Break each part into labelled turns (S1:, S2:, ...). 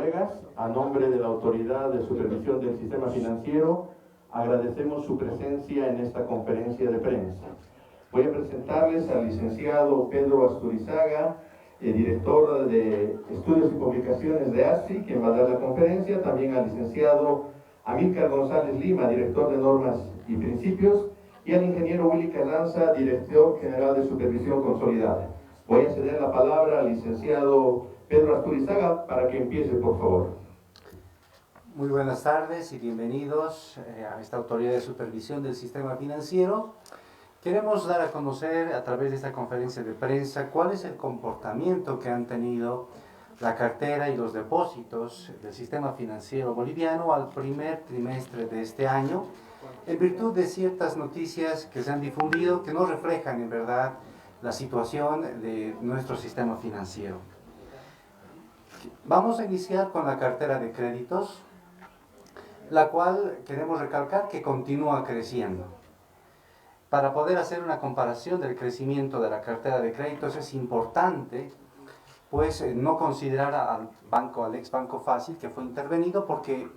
S1: Colegas, a nombre de la Autoridad de Supervisión del Sistema Financiero, agradecemos su presencia en esta conferencia de prensa. Voy a presentarles al licenciado Pedro Asturizaga, director de Estudios y Publicaciones de ASFI, quien va a dar la conferencia, también al licenciado Amílcar González Lima, director de Normas y Principios, y al ingeniero Willy Carranza, director general de Supervisión Consolidada. Voy a ceder la palabra al licenciado Pedro Asturizaga para que empiece, por favor.
S2: Muy buenas tardes y bienvenidos a esta autoridad de supervisión del sistema financiero. Queremos dar a conocer a través de esta conferencia de prensa cuál es el comportamiento que han tenido la cartera y los depósitos del sistema financiero boliviano al primer trimestre de este año, en virtud de ciertas noticias que se han difundido que no reflejan en verdad la situación de nuestro sistema financiero. Vamos a iniciar con la cartera de créditos, la cual queremos recalcar que continúa creciendo. Para poder hacer una comparación del crecimiento de la cartera de créditos es importante pues no considerar al ex Banco Fácil que fue intervenido, porque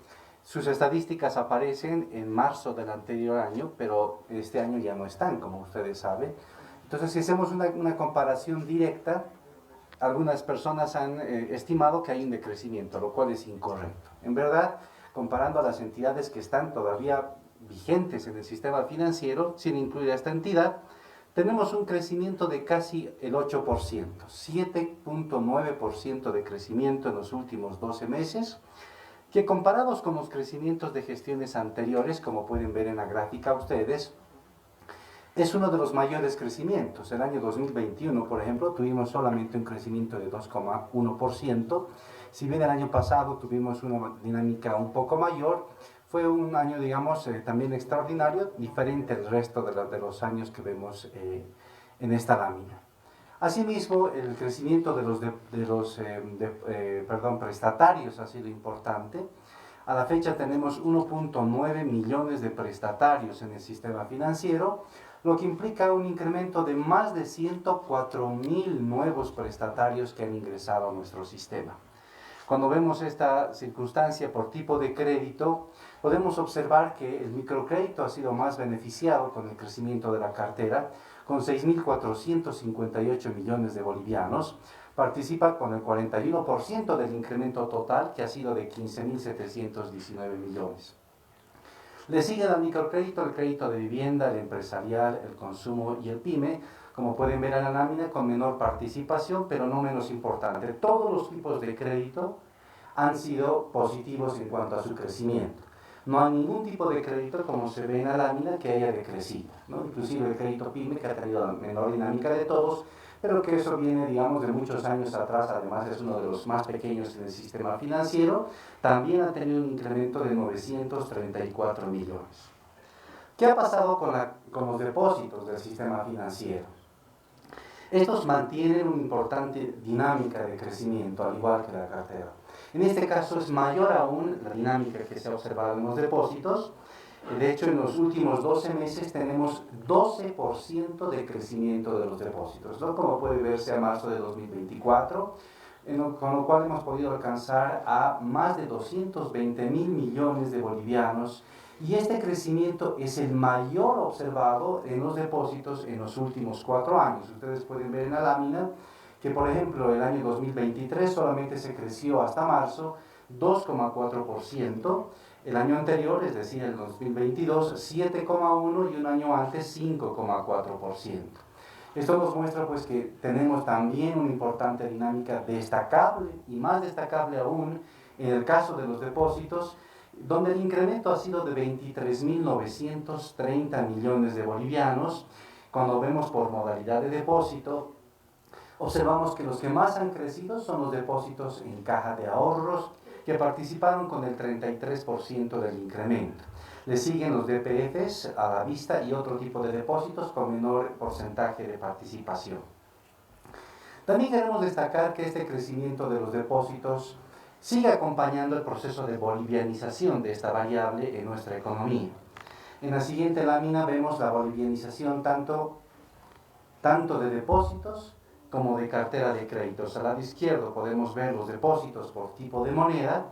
S2: sus estadísticas aparecen en marzo del anterior año, pero este año ya no están, como ustedes saben. Entonces, si hacemos una comparación directa, algunas personas han estimado que hay un decrecimiento, lo cual es incorrecto. En verdad, comparando a las entidades que están todavía vigentes en el sistema financiero, sin incluir a esta entidad, tenemos un crecimiento de casi el 8%, 7.9% de crecimiento en los últimos 12 meses, que comparados con los crecimientos de gestiones anteriores, como pueden ver en la gráfica ustedes, es uno de los mayores crecimientos. El año 2021, por ejemplo, tuvimos solamente un crecimiento de 2,1%. Si bien el año pasado tuvimos una dinámica un poco mayor, fue un año, digamos, también extraordinario, diferente al resto de los años que vemos en esta lámina. Asimismo, el crecimiento de los prestatarios ha sido importante. A la fecha tenemos 1.9 millones de prestatarios en el sistema financiero, lo que implica un incremento de más de 104,000 nuevos prestatarios que han ingresado a nuestro sistema. Cuando vemos esta circunstancia por tipo de crédito, podemos observar que el microcrédito ha sido más beneficiado con el crecimiento de la cartera, con 6.458 millones de bolivianos. Participa con el 41% del incremento total, que ha sido de 15.719 millones. Le siguen al microcrédito el crédito de vivienda, el empresarial, el consumo y el PYME, como pueden ver en la lámina, con menor participación, pero no menos importante. Todos los tipos de crédito han sido positivos en cuanto a su crecimiento. No hay ningún tipo de crédito, como se ve en la lámina, que haya decrecido, ¿no? Inclusive el crédito PYME, que ha tenido la menor dinámica de todos, pero que eso viene, digamos, de muchos años atrás. Además es uno de los más pequeños en el sistema financiero, también ha tenido un incremento de 934 millones. ¿Qué ha pasado con los depósitos del sistema financiero? Estos mantienen una importante dinámica de crecimiento, al igual que la cartera. En este caso es mayor aún la dinámica que se ha observado en los depósitos. De hecho, en los últimos 12 meses tenemos 12% de crecimiento de los depósitos, ¿no? Como puede verse a marzo de 2024, con lo cual hemos podido alcanzar a más de 220.000 millones de bolivianos, y este crecimiento es el mayor observado en los depósitos en los últimos 4 años. Ustedes pueden ver en la lámina que, por ejemplo, el año 2023 solamente se creció hasta marzo 2,4%, el año anterior, es decir, el 2022, 7,1%, y un año antes 5,4%. Esto nos muestra pues que tenemos también una importante dinámica destacable, y más destacable aún en el caso de los depósitos, donde el incremento ha sido de 23.930 millones de bolivianos. Cuando vemos por modalidad de depósito, observamos que los que más han crecido son los depósitos en caja de ahorros, que participaron con el 33% del incremento. Le siguen los DPFs a la vista y otro tipo de depósitos con menor porcentaje de participación. También queremos destacar que este crecimiento de los depósitos sigue acompañando el proceso de bolivianización de esta variable en nuestra economía. En la siguiente lámina vemos la bolivianización tanto de depósitos como de cartera de créditos. Al lado izquierdo podemos ver los depósitos por tipo de moneda,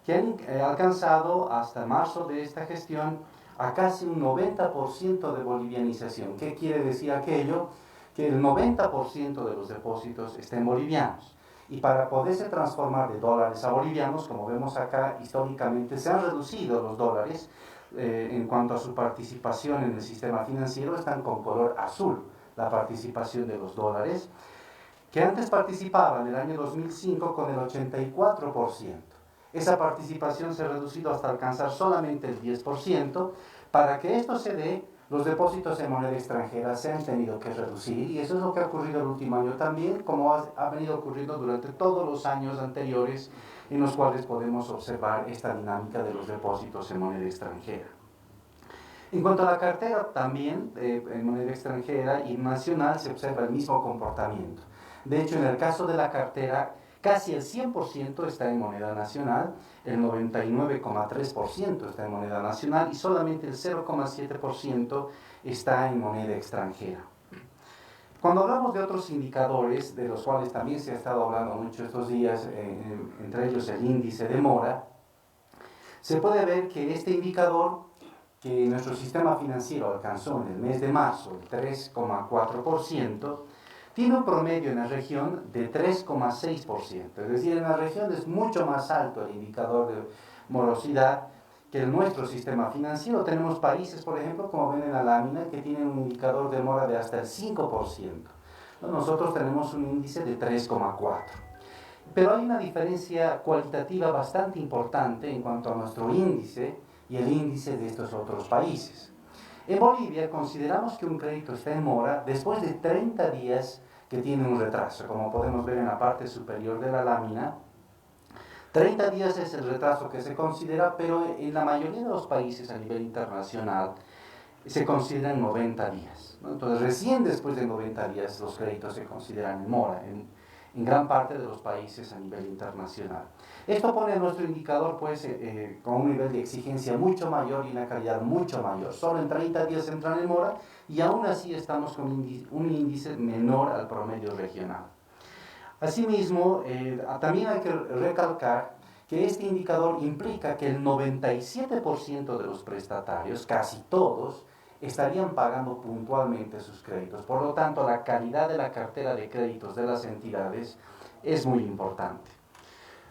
S2: que han alcanzado hasta marzo de esta gestión a casi un 90% de bolivianización. ¿Qué quiere decir aquello? Que el 90% de los depósitos estén bolivianos. Y para poderse transformar de dólares a bolivianos, como vemos acá, históricamente se han reducido los dólares en cuanto a su participación en el sistema financiero, están con color azul la participación de los dólares, que antes participaban en el año 2005 con el 84%. Esa participación se ha reducido hasta alcanzar solamente el 10%. Para que esto se dé, los depósitos en moneda extranjera se han tenido que reducir, y eso es lo que ha ocurrido el último año también, como ha venido ocurriendo durante todos los años anteriores en los cuales podemos observar esta dinámica de los depósitos en moneda extranjera. En cuanto a la cartera, también en moneda extranjera y nacional se observa el mismo comportamiento. De hecho, en el caso de la cartera, casi el 100% está en moneda nacional, el 99,3% está en moneda nacional y solamente el 0,7% está en moneda extranjera. Cuando hablamos de otros indicadores, de los cuales también se ha estado hablando mucho estos días, entre ellos el índice de mora, se puede ver que este indicador, que nuestro sistema financiero alcanzó en el mes de marzo el 3,4%, tiene un promedio en la región de 3,6%. Es decir, en la región es mucho más alto el indicador de morosidad que en nuestro sistema financiero. Tenemos países, por ejemplo, como ven en la lámina, que tienen un indicador de mora de hasta el 5%. Nosotros tenemos un índice de 3,4%. Pero hay una diferencia cualitativa bastante importante en cuanto a nuestro índice y el índice de estos otros países. En Bolivia consideramos que un crédito está en mora después de 30 días que tiene un retraso. Como podemos ver en la parte superior de la lámina, 30 días es el retraso que se considera, pero en la mayoría de los países a nivel internacional se consideran 90 días. Entonces, recién después de 90 días los créditos se consideran en mora en gran parte de los países a nivel internacional. Esto pone a nuestro indicador pues, con un nivel de exigencia mucho mayor y una calidad mucho mayor. Solo en 30 días entran en mora y aún así estamos con un índice menor al promedio regional. Asimismo, también hay que recalcar que este indicador implica que el 97% de los prestatarios, casi todos, estarían pagando puntualmente sus créditos. Por lo tanto, la calidad de la cartera de créditos de las entidades es muy importante.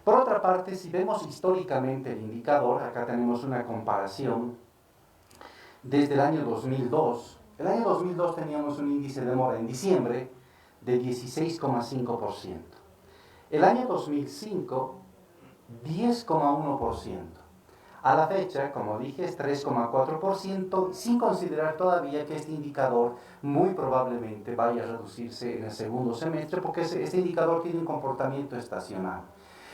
S2: Por otra parte, si vemos históricamente el indicador, acá tenemos una comparación desde el año 2002. El año 2002 teníamos un índice de mora en diciembre de 16,5%. El año 2005, 10,1%. A la fecha, como dije, es 3,4%, sin considerar todavía que este indicador muy probablemente vaya a reducirse en el segundo semestre, porque este indicador tiene un comportamiento estacional.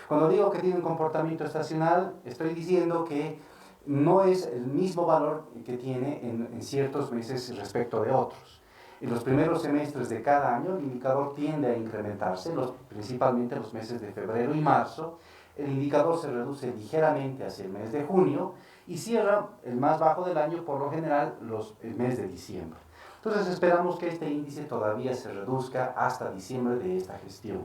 S2: Cuando digo que tiene un comportamiento estacional, estoy diciendo que no es el mismo valor que tiene en ciertos meses respecto de otros. En los primeros semestres de cada año, el indicador tiende a incrementarse, principalmente los meses de febrero y marzo. El indicador se reduce ligeramente hacia el mes de junio y cierra el más bajo del año, por lo general, el mes de diciembre. Entonces esperamos que este índice todavía se reduzca hasta diciembre de esta gestión.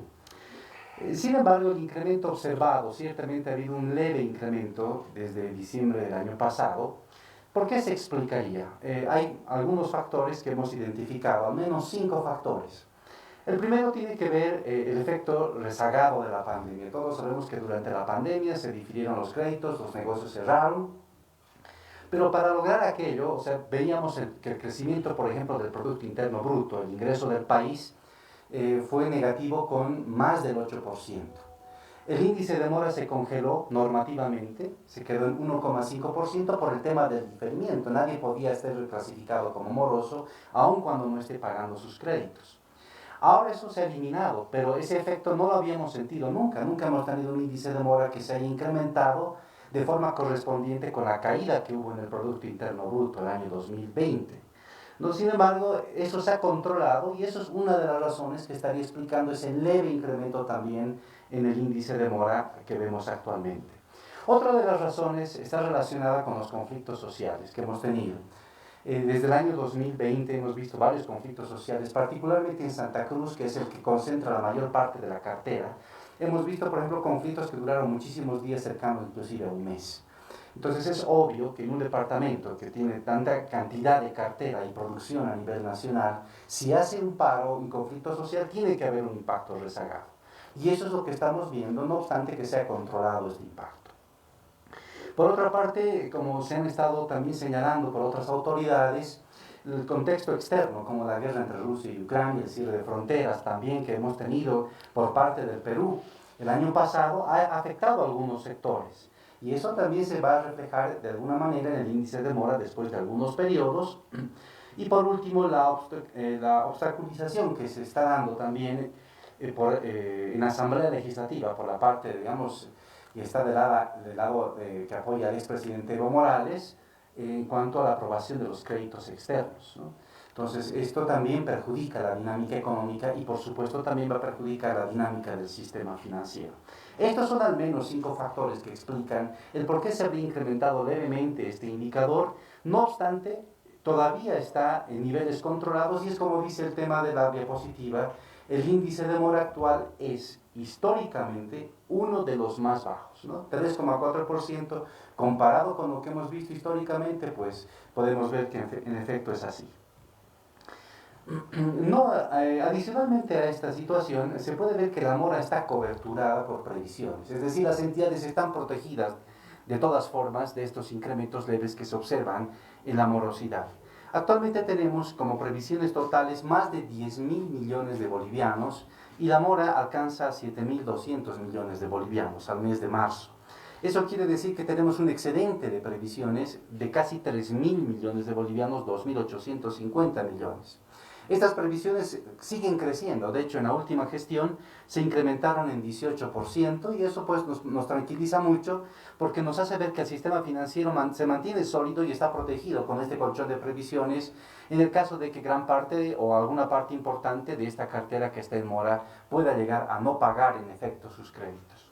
S2: Sin embargo, el incremento observado, ciertamente ha habido un leve incremento desde diciembre del año pasado. ¿Por qué se explicaría? Hay algunos factores que hemos identificado, al menos 5 factores. El primero tiene que ver el efecto rezagado de la pandemia. Todos sabemos que durante la pandemia se difirieron los créditos, los negocios cerraron, pero para lograr aquello, o sea, veíamos que el crecimiento, por ejemplo, del Producto Interno Bruto, el ingreso del país, fue negativo con más del 8%. El índice de mora se congeló normativamente, se quedó en 1,5% por el tema del diferimiento. Nadie podía ser reclasificado como moroso, aun cuando no esté pagando sus créditos. Ahora eso se ha eliminado, pero ese efecto no lo habíamos sentido nunca. Nunca hemos tenido un índice de mora que se haya incrementado de forma correspondiente con la caída que hubo en el Producto Interno Bruto el año 2020. No, sin embargo, eso se ha controlado y eso es una de las razones que estaría explicando ese leve incremento también en el índice de mora que vemos actualmente. Otra de las razones está relacionada con los conflictos sociales que hemos tenido. Desde el año 2020 hemos visto varios conflictos sociales, particularmente en Santa Cruz, que es el que concentra la mayor parte de la cartera. Hemos visto, por ejemplo, conflictos que duraron muchísimos días, cercanos inclusive a un mes. Entonces es obvio que en un departamento que tiene tanta cantidad de cartera y producción a nivel nacional, si hace un paro, un conflicto social, tiene que haber un impacto rezagado. Y eso es lo que estamos viendo, no obstante que sea controlado este impacto. Por otra parte, como se han estado también señalando por otras autoridades, el contexto externo, como la guerra entre Rusia y Ucrania, el cierre de fronteras también que hemos tenido por parte del Perú el año pasado, ha afectado a algunos sectores. Y eso también se va a reflejar de alguna manera en el índice de mora después de algunos periodos. Y por último, la obstaculización que se está dando también en la Asamblea Legislativa por la parte, digamos, y está del lado que apoya al expresidente Evo Morales en cuanto a la aprobación de los créditos externos, ¿no? Entonces, esto también perjudica la dinámica económica y, por supuesto, también va a perjudicar la dinámica del sistema financiero. Estos son al menos 5 factores que explican el por qué se habría incrementado levemente este indicador. No obstante, todavía está en niveles controlados y es como dice el tema de la diapositiva, el índice de mora actual es históricamente uno de los más bajos, ¿no? 3,4%, comparado con lo que hemos visto históricamente, pues podemos ver que en efecto es así. No, adicionalmente a esta situación, se puede ver que la mora está coberturada por previsiones, es decir, las entidades están protegidas de todas formas de estos incrementos leves que se observan en la morosidad. Actualmente tenemos como previsiones totales más de 10.000 millones de bolivianos y la mora alcanza 7.200 millones de bolivianos al mes de marzo. Eso quiere decir que tenemos un excedente de previsiones de casi 3.000 millones de bolivianos, 2.850 millones. Estas previsiones siguen creciendo, de hecho en la última gestión se incrementaron en 18% y eso pues nos tranquiliza mucho porque nos hace ver que el sistema financiero se mantiene sólido y está protegido con este colchón de previsiones en el caso de que gran parte o alguna parte importante de esta cartera que está en mora pueda llegar a no pagar en efecto sus créditos.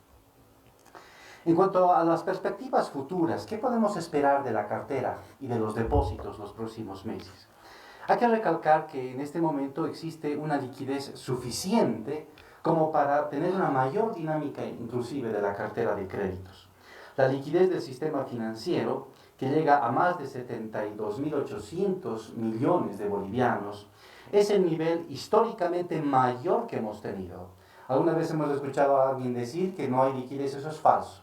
S2: En cuanto a las perspectivas futuras, ¿qué podemos esperar de la cartera y de los depósitos los próximos meses? Hay que recalcar que en este momento existe una liquidez suficiente como para tener una mayor dinámica inclusive de la cartera de créditos. La liquidez del sistema financiero, que llega a más de 72.800 millones de bolivianos, es el nivel históricamente mayor que hemos tenido. Alguna vez hemos escuchado a alguien decir que no hay liquidez, eso es falso.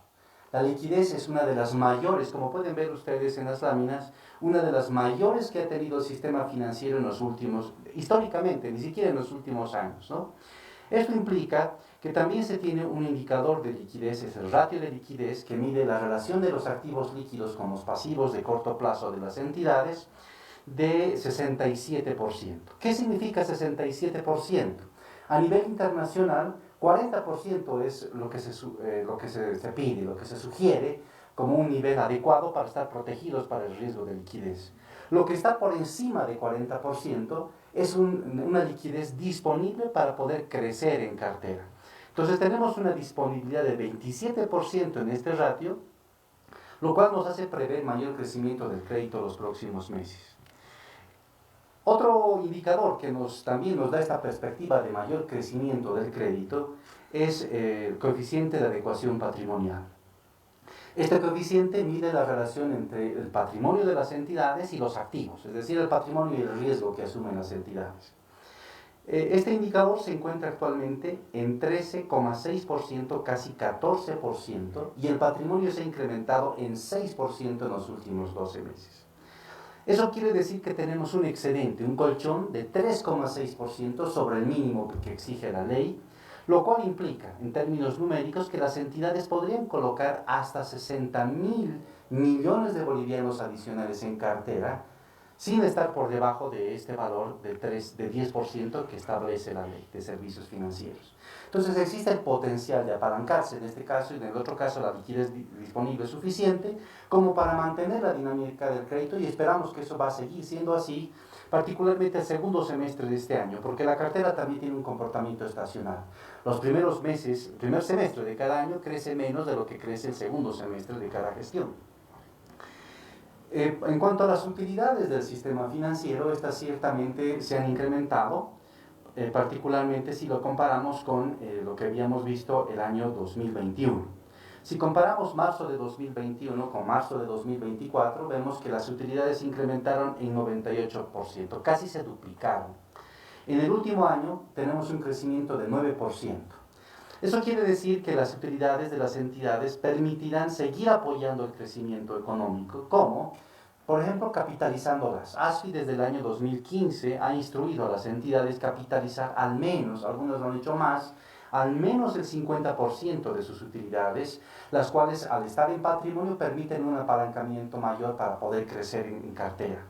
S2: La liquidez es una de las mayores, como pueden ver ustedes en las láminas, una de las mayores que ha tenido el sistema financiero en los últimos, históricamente, ni siquiera en los últimos años, ¿no? Esto implica que también se tiene un indicador de liquidez, es el ratio de liquidez, que mide la relación de los activos líquidos con los pasivos de corto plazo de las entidades, de 67%. ¿Qué significa 67%? A nivel internacional, 40% es lo que se pide, lo que se sugiere como un nivel adecuado para estar protegidos para el riesgo de liquidez. Lo que está por encima de 40% es una liquidez disponible para poder crecer en cartera. Entonces tenemos una disponibilidad de 27% en este ratio, lo cual nos hace prever mayor crecimiento del crédito los próximos meses. Otro indicador que también nos da esta perspectiva de mayor crecimiento del crédito es el coeficiente de adecuación patrimonial. Este coeficiente mide la relación entre el patrimonio de las entidades y los activos, es decir, el patrimonio y el riesgo que asumen las entidades. Este indicador se encuentra actualmente en 13,6%, casi 14%, y el patrimonio se ha incrementado en 6% en los últimos 12 meses. Eso quiere decir que tenemos un excedente, un colchón de 3,6% sobre el mínimo que exige la ley, lo cual implica, en términos numéricos, que las entidades podrían colocar hasta 60.000 millones de bolivianos adicionales en cartera, sin estar por debajo de este valor de 10% que establece la ley de servicios financieros. Entonces existe el potencial de apalancarse en este caso y en el otro caso la liquidez disponible es suficiente como para mantener la dinámica del crédito y esperamos que eso va a seguir siendo así, particularmente el segundo semestre de este año, porque la cartera también tiene un comportamiento estacional. Los primeros meses, el primer semestre de cada año crece menos de lo que crece el segundo semestre de cada gestión. En cuanto a las utilidades del sistema financiero, estas ciertamente se han incrementado, particularmente si lo comparamos con lo que habíamos visto el año 2021. Si comparamos marzo de 2021 con marzo de 2024, vemos que las utilidades se incrementaron en 98%, casi se duplicaron. En el último año tenemos un crecimiento de 9%. Eso quiere decir que las utilidades de las entidades permitirán seguir apoyando el crecimiento económico, como, por ejemplo, capitalizándolas. ASFI desde el año 2015 ha instruido a las entidades capitalizar al menos, algunos lo han hecho más, al menos el 50% de sus utilidades, las cuales al estar en patrimonio permiten un apalancamiento mayor para poder crecer en cartera.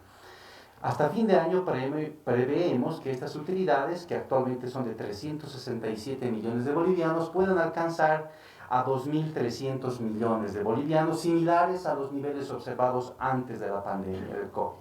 S2: Hasta fin de año preveemos que estas utilidades, que actualmente son de 367 millones de bolivianos, puedan alcanzar a 2.300 millones de bolivianos, similares a los niveles observados antes de la pandemia del COVID.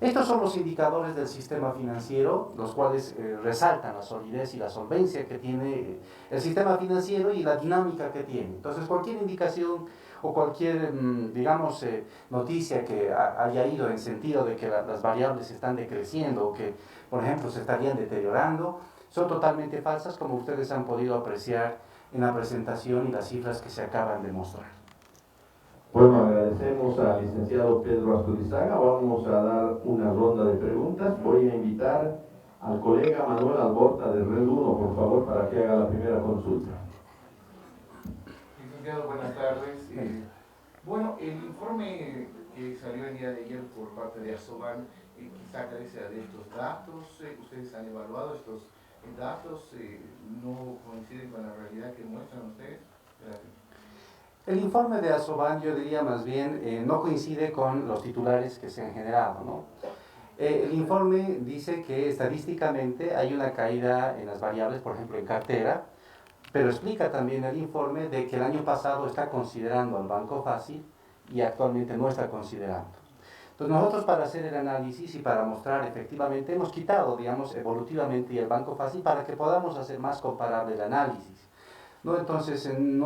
S2: Estos son los indicadores del sistema financiero, los cuales resaltan la solidez y la solvencia que tiene el sistema financiero y la dinámica que tiene. Entonces, cualquier indicación o cualquier, digamos, noticia que haya ido en sentido de que las variables están decreciendo o que, por ejemplo, se estarían deteriorando, son totalmente falsas, como ustedes han podido apreciar en la presentación y las cifras que se acaban de mostrar.
S1: Bueno, agradecemos al licenciado Pedro Asturizaga. Vamos a dar una ronda de preguntas. Voy a invitar al colega Manuel Alborta de Red 1, por favor, para que haga la primera consulta.
S3: Licenciado, buenas tardes. Bueno, el informe que salió el día de ayer por parte de Asoban quizá carece de estos datos. Ustedes han evaluado estos datos, no coinciden con la realidad que muestran ustedes. Gracias.
S2: El informe de Asoban, yo diría más bien, no coincide con los titulares que se han generado, ¿no? El informe dice que estadísticamente hay una caída en las variables, por ejemplo en cartera, pero explica también el informe de que el año pasado está considerando al Banco Fácil y actualmente no está considerando. Entonces nosotros, para hacer el análisis y para mostrar efectivamente, hemos quitado, digamos, evolutivamente el Banco Fácil para que podamos hacer más comparable el análisis. ¿No? Entonces, en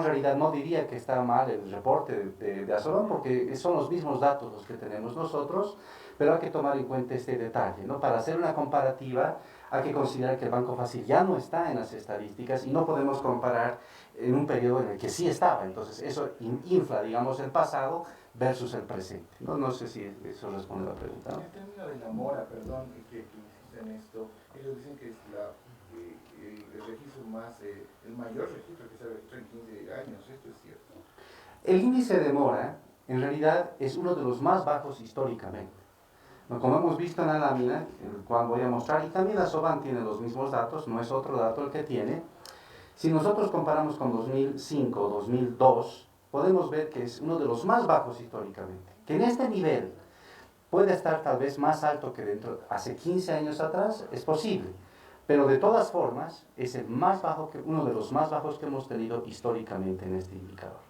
S2: realidad no diría que está mal el reporte de Asoban, porque son los mismos datos los que tenemos nosotros, pero hay que tomar en cuenta este detalle, ¿no? Para hacer una comparativa hay que considerar que el Banco Fácil ya no está en las estadísticas y no podemos comparar en un periodo en el que sí estaba. Entonces eso infla, digamos, el pasado versus el presente. No sé si eso responde a la pregunta, ¿no?
S3: En términos de la mora, perdón, que insiste en esto, ellos dicen que es el registro más, el mayor registro que se ha registrado en 15 años. ¿Esto es cierto?
S2: El índice de mora, en realidad, es uno de los más bajos históricamente. Como hemos visto en la lámina, el cual voy a mostrar, y también Asoban tiene los mismos datos, no es otro dato el que tiene. Si nosotros comparamos con 2005 o 2002, podemos ver que es uno de los más bajos históricamente. Que en este nivel puede estar tal vez más alto que dentro, hace 15 años atrás, es posible. Pero de todas formas, es el más bajo uno de los más bajos que hemos tenido históricamente en este indicador.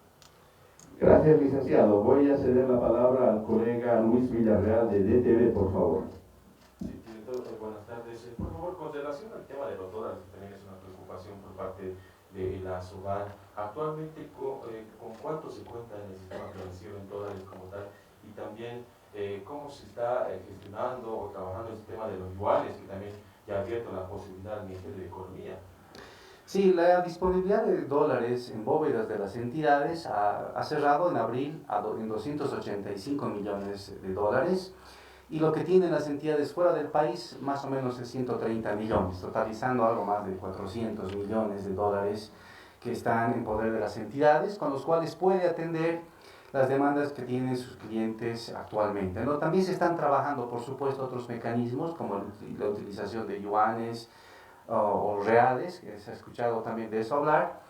S1: Gracias, licenciado. Voy a ceder la palabra al colega Luis Villarreal de DTV, por favor.
S4: Sí, director, buenas tardes. Por favor, con relación al tema de los dólares, que también es una preocupación por parte de la Asoban, actualmente, ¿con cuánto se cuenta en el sistema financiero en dólares como tal? Y también, ¿cómo se está gestionando o trabajando el tema de los yuanes, que también ya ha abierto la posibilidad al Ministerio de Economía?
S2: Sí, la disponibilidad de dólares en bóvedas de las entidades ha cerrado en abril en 285 millones de dólares, y lo que tienen las entidades fuera del país más o menos es 130 millones, totalizando algo más de 400 millones de dólares que están en poder de las entidades, con los cuales puede atender las demandas que tienen sus clientes actualmente, ¿no? También se están trabajando, por supuesto, otros mecanismos como la utilización de yuanes o reales, que se ha escuchado también de eso hablar,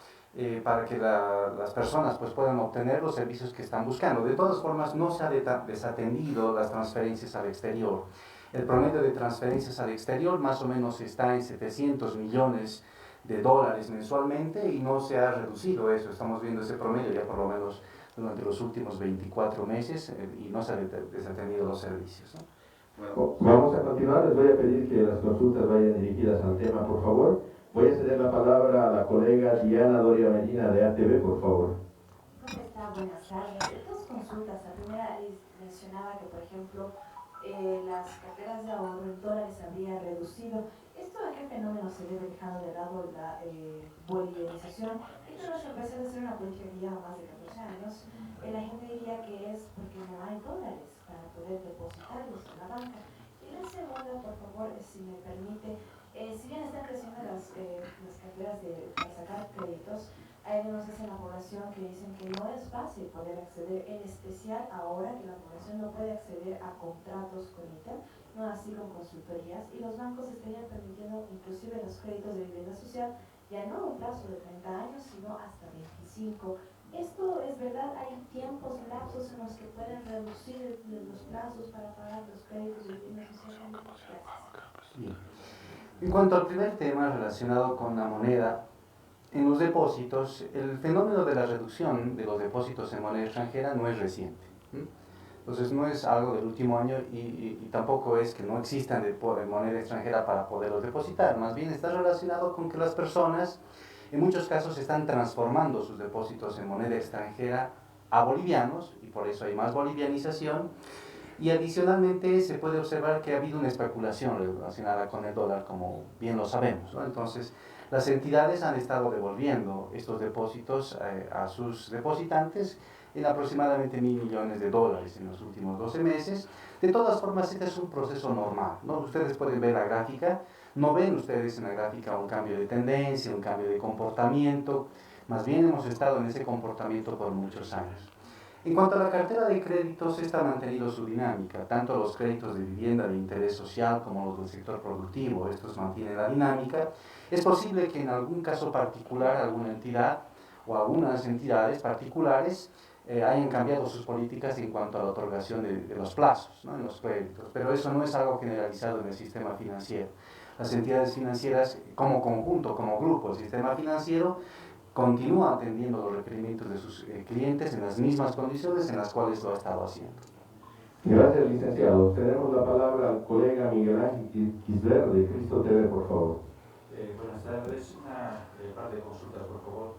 S2: para que las personas pues puedan obtener los servicios que están buscando. De todas formas, no se ha desatendido las transferencias al exterior. El promedio de transferencias al exterior más o menos está en 700 millones de dólares mensualmente, y no se ha reducido eso. Estamos viendo ese promedio ya por lo menos durante los últimos 24 meses, y no se han desatendido los servicios, ¿no?
S1: Bueno, vamos a continuar. Les voy a pedir que las consultas vayan dirigidas al tema, por favor. Voy a ceder la palabra a la colega Diana Doria Medina de ATV, por favor.
S5: ¿Cómo está? Hola, buenas tardes. Dos consultas. La primera mencionaba que, por ejemplo, las carteras de ahorro en dólares habría reducido. ¿Esto a qué fenómeno se debe, dejando de lado la bolivianización? Esto no se parece de ser una política que lleva más de 14 años. La gente diría que es porque no hay dólares para poder depositarlos en la banca. Y la segunda, por favor, si me permite, si bien están creciendo las carteras para sacar créditos, hay algunos en la población que dicen que no es fácil poder acceder, en especial ahora que la población no puede acceder a contratos con ITER, no así con consultorías, y los bancos estarían permitiendo inclusive los créditos de vivienda social ya no a un plazo de 30 años, sino hasta 25. ¿Esto es verdad? ¿Hay tiempos, lapsos en los que pueden reducir los plazos para pagar los créditos de vivienda social? Gracias.
S2: Bien. En cuanto al primer tema relacionado con la moneda, en los depósitos, el fenómeno de la reducción de los depósitos en moneda extranjera no es reciente. Entonces no es algo del último año y tampoco es que no existan moneda extranjera para poderlos depositar. Más bien está relacionado con que las personas en muchos casos están transformando sus depósitos en moneda extranjera a bolivianos y por eso hay más bolivianización. Y adicionalmente se puede observar que ha habido una especulación relacionada con el dólar, como bien lo sabemos, ¿no? Entonces, las entidades han estado devolviendo estos depósitos a sus depositantes en aproximadamente $1.000 millones en los últimos 12 meses. De todas formas, este es un proceso normal, ¿no? Ustedes pueden ver la gráfica, no ven ustedes en la gráfica un cambio de tendencia, un cambio de comportamiento, más bien hemos estado en ese comportamiento por muchos años. En cuanto a la cartera de créditos, esta ha mantenido su dinámica, tanto los créditos de vivienda de interés social como los del sector productivo, estos mantienen la dinámica. Es posible que en algún caso particular alguna entidad o algunas entidades particulares hayan cambiado sus políticas en cuanto a la otorgación de los plazos, ¿no?, en los créditos, pero eso no es algo generalizado en el sistema financiero. Las entidades financieras como conjunto, como grupo, el sistema financiero, continúa atendiendo los requerimientos de sus clientes en las mismas condiciones en las cuales lo ha estado haciendo.
S1: Gracias, licenciado. Tenemos la palabra al colega Miguel Ángel Quisler de Cristo TV, por favor.
S6: Buenas tardes. Una par de consultas, por favor.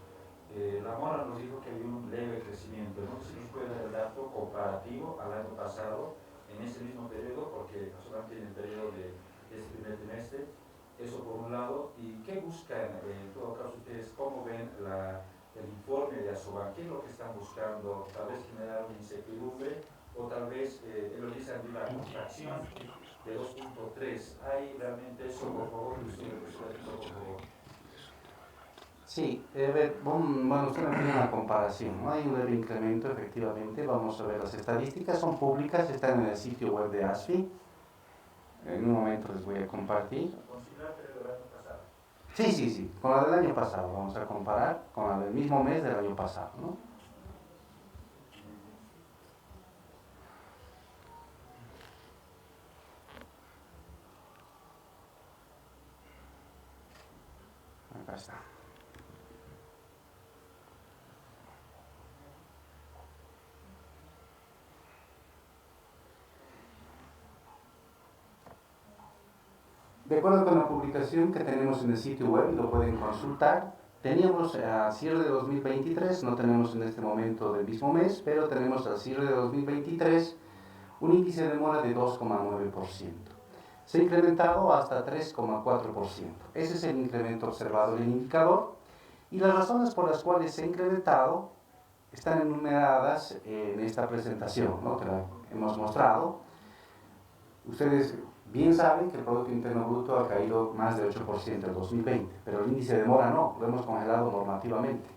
S6: La Mora nos dijo que había un leve crecimiento. No sé si nos puede dar el dato comparativo al año pasado, en ese mismo periodo, porque solamente en el periodo de este primer trimestre. Eso por un lado. ¿Y qué buscan, en todo caso, ustedes? ¿Cómo ven el informe de Asoban? ¿Qué es lo que están buscando? Tal vez generar una incertidumbre o tal vez ellos dicen de una contracción de 2.3. ¿Hay realmente eso, por favor? Por favor.
S2: Sí, bueno, usted me pide una comparación, ¿no? Hay un leve incremento, efectivamente. Vamos a ver, las estadísticas son públicas, están en el sitio web de ASFI. En un momento les voy a compartir. Sí, con la del año pasado, vamos a comparar con la del mismo mes del año pasado, ¿no? Acá está. De acuerdo con la publicación que tenemos en el sitio web, lo pueden consultar, teníamos a cierre de 2023, no tenemos en este momento del mismo mes, pero tenemos al cierre de 2023 un índice de mora de 2,9%. Se ha incrementado hasta 3,4%. Ese es el incremento observado en el indicador y las razones por las cuales se ha incrementado están enumeradas en esta presentación, ¿no?, que la hemos mostrado. Ustedes bien saben que el Producto Interno Bruto ha caído más de 8% en 2020, pero el índice de mora no, lo hemos congelado normativamente.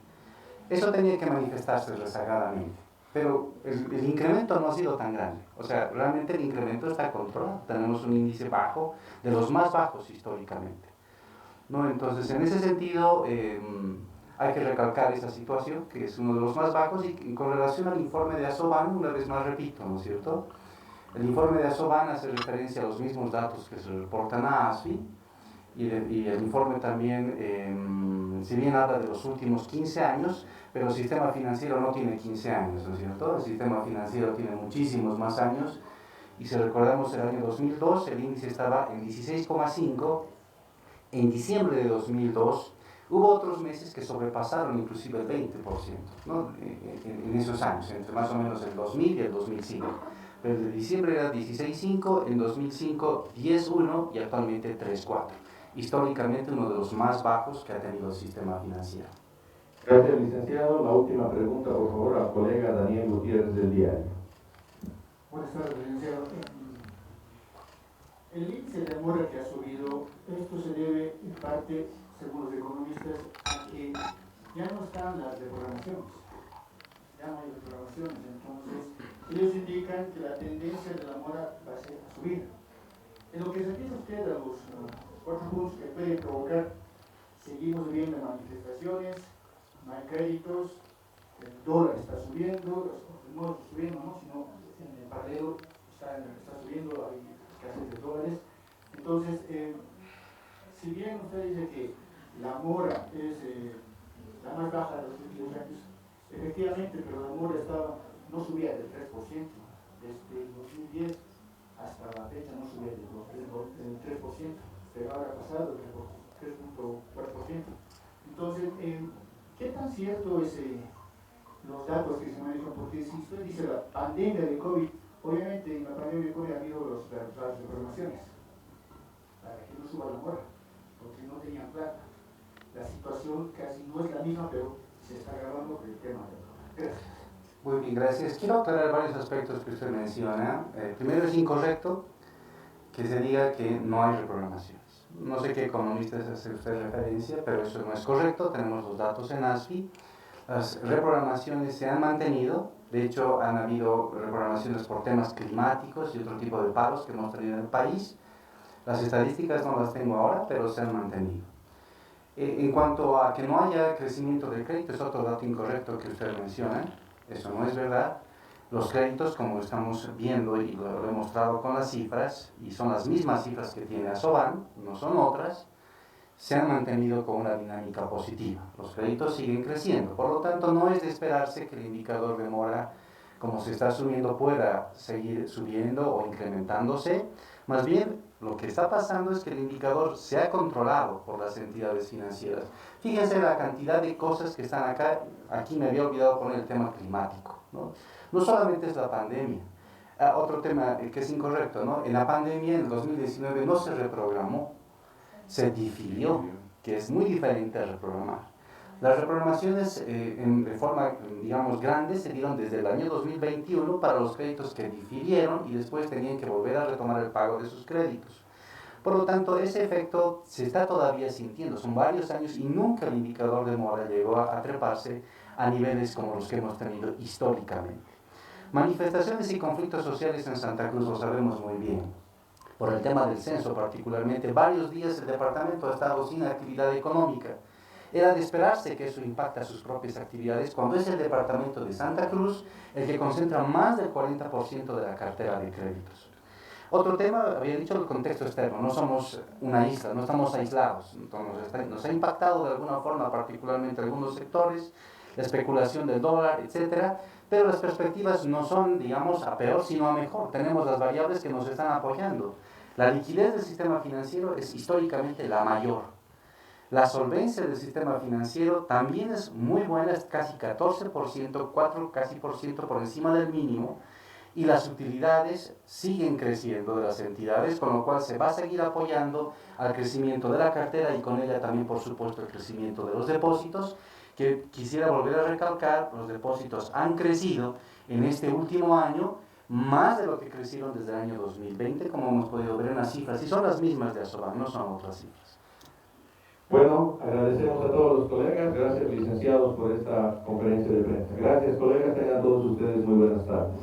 S2: Eso tenía que manifestarse rezagadamente, pero el incremento no ha sido tan grande. O sea, realmente el incremento está controlado. Tenemos un índice bajo, de los más bajos históricamente, ¿no? Entonces, en ese sentido, hay que recalcar esa situación, que es uno de los más bajos, y con relación al informe de Asoban, una vez más repito, ¿no es cierto? El informe de Asoban hace referencia a los mismos datos que se reportan a ASFI y el informe también, si bien habla de los últimos 15 años, pero el sistema financiero no tiene 15 años, ¿no es cierto? El sistema financiero tiene muchísimos más años y si recordamos el año 2002 el índice estaba en 16,5, en diciembre de 2002 Hubo otros meses que sobrepasaron inclusive el 20%, ¿no? En esos años, entre más o menos el 2000 y el 2005. Pero de diciembre era 16.5, en 2005 10.1 y actualmente 3.4. Históricamente uno de los más bajos que ha tenido el sistema financiero.
S1: Gracias, licenciado. La última pregunta, por favor, al colega Daniel Gutiérrez del Diario.
S7: Buenas tardes, licenciado. El índice de mora que ha subido, esto se debe en parte, según los economistas, a que ya no están las reprogramaciones. Ya no hay reprogramaciones, entonces ellos indican que la tendencia de la mora va a ser a subir. En lo que se refiere usted a los 4 puntos que pueden provocar, seguimos viendo manifestaciones, no hay créditos, el dólar está subiendo, no subiendo, ¿no? Sino en el paralelo está subiendo, hay escasez de dólares. Entonces, si bien usted dice que la mora es la más baja de los últimos años, efectivamente, pero la mora no subía del 3%, desde el 2010 hasta la fecha no subía del 3%, pero ahora ha pasado el 3.4%. Entonces, ¿qué tan cierto es los datos que se manejan? Porque si usted dice la pandemia de COVID, obviamente en la pandemia de COVID ha habido las reprogramaciones para que no suba la mora, porque no tenían plata. La situación casi no es la misma, pero se está agravando por el tema de la mora. Gracias.
S2: Muy bien, gracias. Quiero aclarar varios aspectos que usted menciona. Primero, es incorrecto que se diga que no hay reprogramaciones. No sé qué economistas hace usted referencia, pero eso no es correcto. Tenemos los datos en ASFI. Las reprogramaciones se han mantenido. De hecho, han habido reprogramaciones por temas climáticos y otro tipo de paros que hemos tenido en el país. Las estadísticas no las tengo ahora, pero se han mantenido. En cuanto a que no haya crecimiento del crédito, es otro dato incorrecto que usted menciona. Eso no es verdad. Los créditos, como estamos viendo y lo he mostrado con las cifras, y son las mismas cifras que tiene Asoban, no son otras, se han mantenido con una dinámica positiva. Los créditos siguen creciendo. Por lo tanto, no es de esperarse que el indicador de mora, como se está subiendo, pueda seguir subiendo o incrementándose. Más bien, lo que está pasando es que el indicador se ha controlado por las entidades financieras. Fíjense la cantidad de cosas que están acá. Aquí me había olvidado poner el tema climático, ¿no? No solamente es la pandemia. Otro tema que es incorrecto, ¿no? En la pandemia, en el 2019, no se reprogramó, se difirió, que es muy diferente a reprogramar. Las reprogramaciones de forma, digamos, grande se dieron desde el año 2021 para los créditos que difirieron y después tenían que volver a retomar el pago de sus créditos. Por lo tanto, ese efecto se está todavía sintiendo. Son varios años y nunca el indicador de mora llegó a treparse a niveles como los que hemos tenido históricamente. Manifestaciones y conflictos sociales en Santa Cruz lo sabemos muy bien. Por el tema del censo particularmente, varios días el departamento ha estado sin actividad económica. Era de esperarse que eso impacta sus propias actividades cuando es el departamento de Santa Cruz el que concentra más del 40% de la cartera de créditos. Otro tema, había dicho, el contexto externo. No somos una isla, no estamos aislados. Entonces, nos ha impactado de alguna forma, particularmente algunos sectores, la especulación del dólar, etc. Pero las perspectivas no son, digamos, a peor, sino a mejor. Tenemos las variables que nos están apoyando. La liquidez del sistema financiero es históricamente la mayor. La solvencia del sistema financiero también es muy buena, es casi 14%, casi por ciento por encima del mínimo, y las utilidades siguen creciendo de las entidades, con lo cual se va a seguir apoyando al crecimiento de la cartera y con ella también, por supuesto, el crecimiento de los depósitos, que quisiera volver a recalcar, los depósitos han crecido en este último año, más de lo que crecieron desde el año 2020, como hemos podido ver en las cifras, y son las mismas de Asoban, no son otras cifras.
S1: Bueno, agradecemos a todos los colegas, gracias licenciados por esta conferencia de prensa. Gracias colegas, tengan todos ustedes muy buenas tardes.